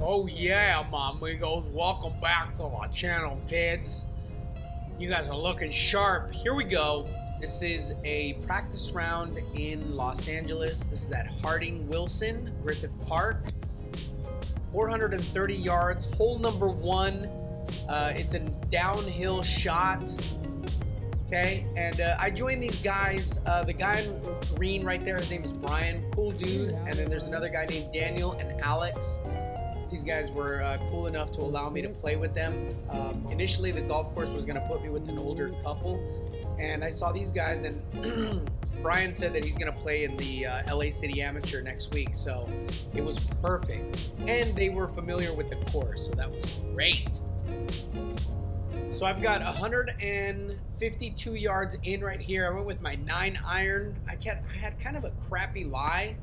Oh yeah, my amigos, welcome back to our channel, kids. You guys are looking sharp. Here we go. This is a practice round in Los Angeles. This is at Harding Wilson, Griffith Park. 430 yards, hole number one. It's a downhill shot. Okay, and I joined these guys. The guy in green right there, his name is Brian, cool dude. And then there's another guy named Daniel and Alex. These guys were cool enough to allow me to play with them. Initially, the golf course was going to put me with an older couple, and I saw these guys, and Brian said that he's going to play in the LA City Amateur next week, so it was perfect. And they were familiar with the course, so that was great. So I've got 152 yards in right here. I went with my 9-iron. I had kind of a crappy lie.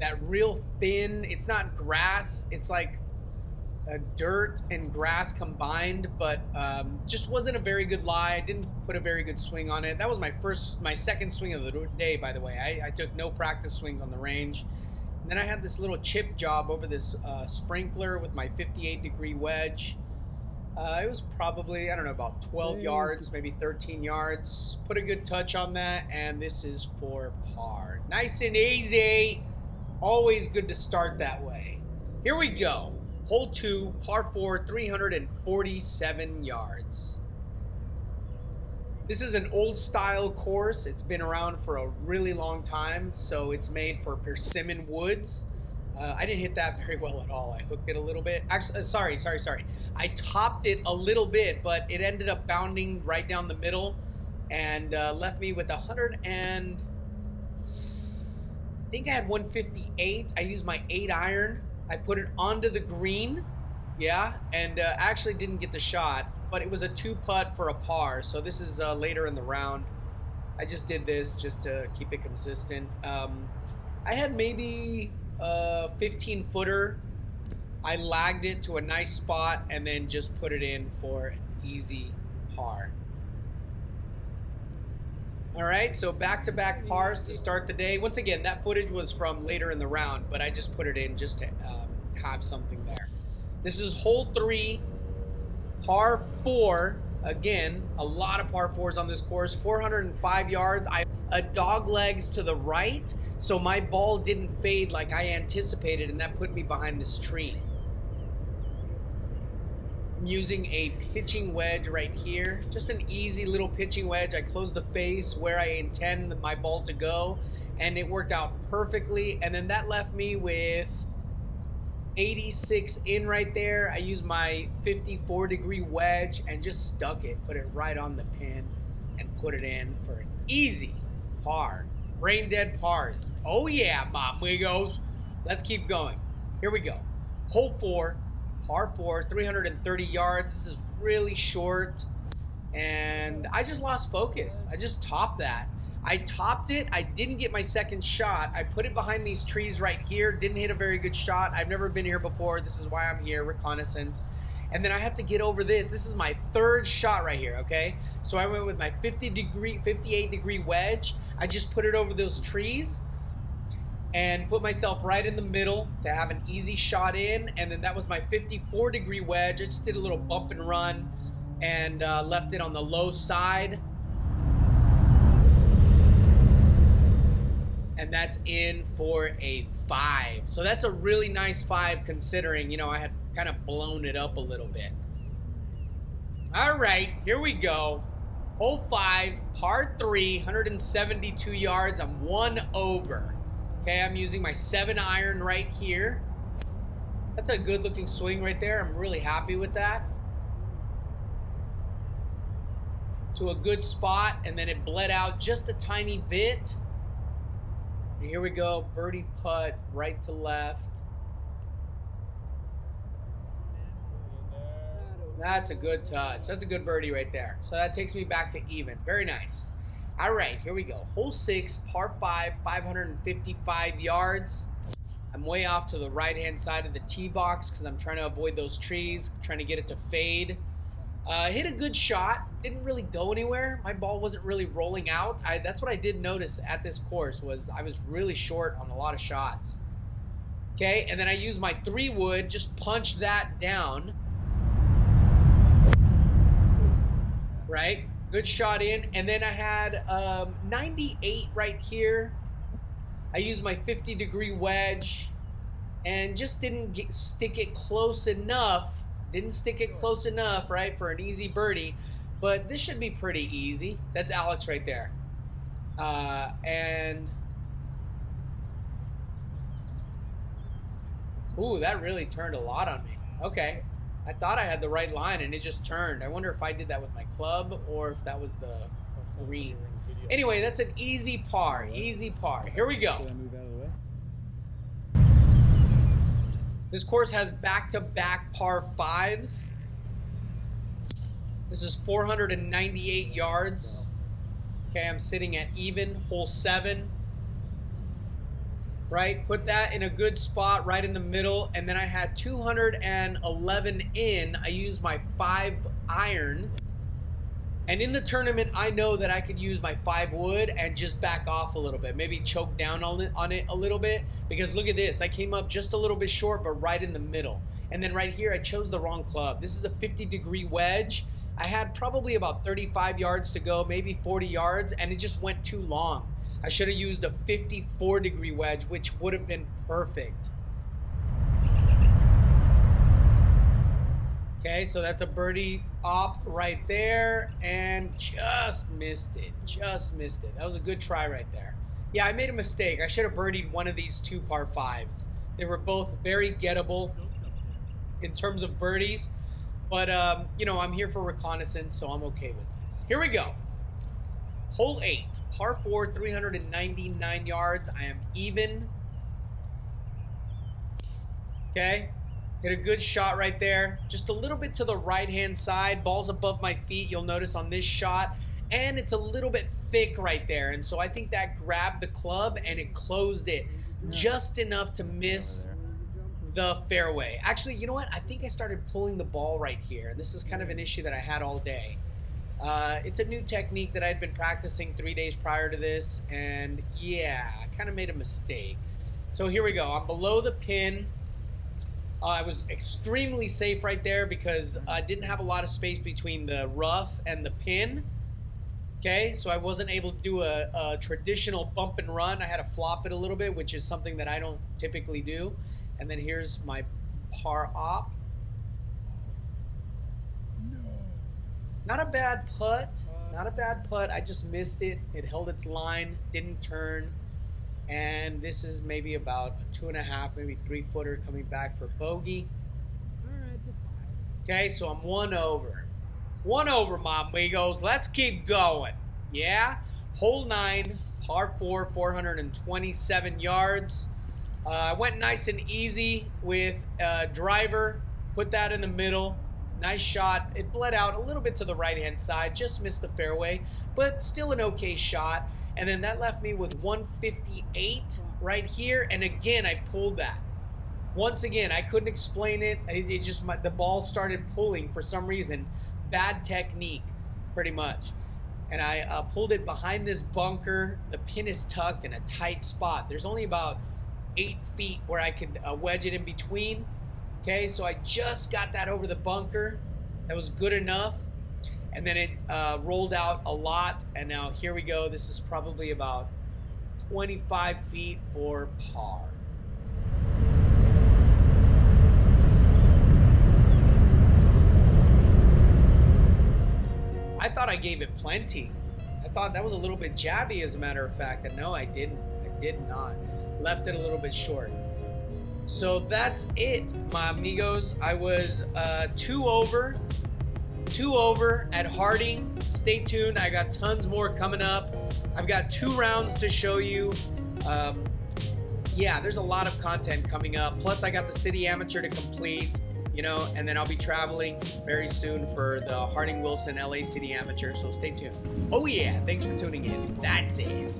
That real thin, it's not grass, it's like dirt and grass combined, but just wasn't a very good lie. I didn't put a very good swing on it. That was my second swing of the day, by the way. I took no practice swings on the range. And then I had this little chip job over this sprinkler with my 58-degree wedge. It was probably, I don't know, about 12 yards, maybe 13 yards. Put a good touch on that, and this is for par. Nice and easy. Always good to start that way. Here we go. Hole 2, par 4, 347 yards. This is an old style course. It's been around for a really long time, so it's made for persimmon woods. I didn't hit that very well at all. I hooked it a little bit. Actually, sorry. I topped it a little bit, but it ended up bounding right down the middle and left me with 100 and... I think I had 158. I used my 8-iron. I put it onto the green, yeah, and actually didn't get the shot, but it was a 2-putt for a par, so this is later in the round. I just did this just to keep it consistent. I had maybe a 15-footer. I lagged it to a nice spot and then just put it in for an easy par. All right, so back-to-back pars to start the day. Once again, that footage was from later in the round, but I just put it in just to have something there. This is hole 3, par 4. Again, a lot of par 4s on this course. 405 yards. I dog legs to the right, so my ball didn't fade like I anticipated, and that put me behind this tree. I'm using a pitching wedge right here, just an easy little pitching wedge. I close the face where I intend my ball to go, and it worked out perfectly. And then that left me with 86 in right there. I used my 54-degree wedge and just stuck it, put it right on the pin, and put it in for an easy par. Brain dead pars. Oh yeah, my amigos. Let's keep going. Here we go. Hole 4. Par 4, 330 yards. This is really short, and I just lost focus. I just topped that. I topped it. I didn't get my second shot. I put it behind these trees right here. Didn't hit a very good shot. I've never been here before. This is why I'm here, reconnaissance. And then I have to get over this. This is my third shot right here, okay? So I went with my 58-degree wedge. I just put it over those trees and put myself right in the middle to have an easy shot in. And then that was my 54-degree wedge. I just did a little bump and run and left it on the low side. And that's in for a 5. So that's a really nice 5 considering, you know, I had kind of blown it up a little bit. All right, here we go. Hole 5, par 3, 172 yards. I'm 1 over. Okay, I'm using my 7-iron right here. That's a good looking swing right there. I'm really happy with that. To a good spot, and then it bled out just a tiny bit. And here we go, birdie putt right to left. That's a good touch. That's a good birdie right there. So that takes me back to even. Very nice. All right, here we go. Hole 6, par 5, 555 yards. I'm way off to the right-hand side of the tee box because I'm trying to avoid those trees, trying to get it to fade. Hit a good shot. Didn't really go anywhere. My ball wasn't really rolling out. That's what I did notice at this course was I was really short on a lot of shots. Okay, and then I use my 3 wood, just punch that down. Right? Good shot in. And then I had 98 right here. I used my 50-degree wedge and just didn't stick it close enough. Didn't stick it close enough, right, for an easy birdie. But this should be pretty easy. That's Alex right there. And ooh, that really turned a lot on me. Okay. I thought I had the right line and it just turned. I wonder if I did that with my club or if that was the green. Anyway, that's an easy par. Easy par. Here we go. This course has back-to-back par 5s. This is 498 yards. Okay, I'm sitting at even, hole 7. Right, put that in a good spot right in the middle, and then I had 211 in. I used my 5 iron, and in the tournament I know that I could use my 5 wood and just back off a little bit, maybe choke down on it a little bit, because look at this, I came up just a little bit short but right in the middle. And then right here I chose the wrong club. This is a 50-degree wedge. I had probably about 35 yards to go, maybe 40 yards, and it just went too long. I should have used a 54-degree wedge, which would have been perfect. Okay, so that's a birdie op right there, and just missed it. Just missed it. That was a good try right there. Yeah, I made a mistake. I should have birdied one of these 2 par 5s. They were both very gettable in terms of birdies, but you know, I'm here for reconnaissance, so I'm okay with this. Here we go. Hole 8. Par 4, 399 yards. I am even. Okay. Hit a good shot right there. Just a little bit to the right-hand side. Ball's above my feet, you'll notice on this shot. And it's a little bit thick right there. And so I think that grabbed the club and it closed it just enough to miss the fairway. Actually, you know what? I think I started pulling the ball right here. And this is kind of an issue that I had all day. It's a new technique that I'd been practicing 3 days prior to this, and yeah, I kind of made a mistake. So here we go. I'm below the pin. I was extremely safe right there because I didn't have a lot of space between the rough and the pin. Okay, so I wasn't able to do a traditional bump and run. I had to flop it a little bit, which is something that I don't typically do. And then here's my par op. Not a bad putt. Not a bad putt. I just missed it. It held its line, didn't turn. And this is maybe about a 2.5, maybe 3-footer coming back for bogey. Okay, so I'm 1 over. 1 over, my amigos. Let's keep going. Yeah? Hole 9, par 4, 427 yards. I went nice and easy with driver. Put that in the middle. Nice shot. It bled out a little bit to the right-hand side. Just missed the fairway, but still an okay shot. And then that left me with 158 right here. And again, I pulled that. Once again, I couldn't explain it. It just, the ball started pulling for some reason. Bad technique, pretty much. And I pulled it behind this bunker. The pin is tucked in a tight spot. There's only about 8 feet where I could wedge it in between. Okay, so I just got that over the bunker. That was good enough. And then it rolled out a lot. And now here we go. This is probably about 25 feet for par. I thought I gave it plenty. I thought that was a little bit jabby, as a matter of fact. And no, I didn't. I did not. Left it a little bit short. So that's it, my amigos. I was 2 over at Harding. Stay tuned. I got tons more coming up. I've got 2 rounds to show you. Yeah, there's a lot of content coming up. Plus, I got the City Amateur to complete, you know, and then I'll be traveling very soon for the Harding Wilson LA City Amateur. So stay tuned. Oh yeah, thanks for tuning in. That's it.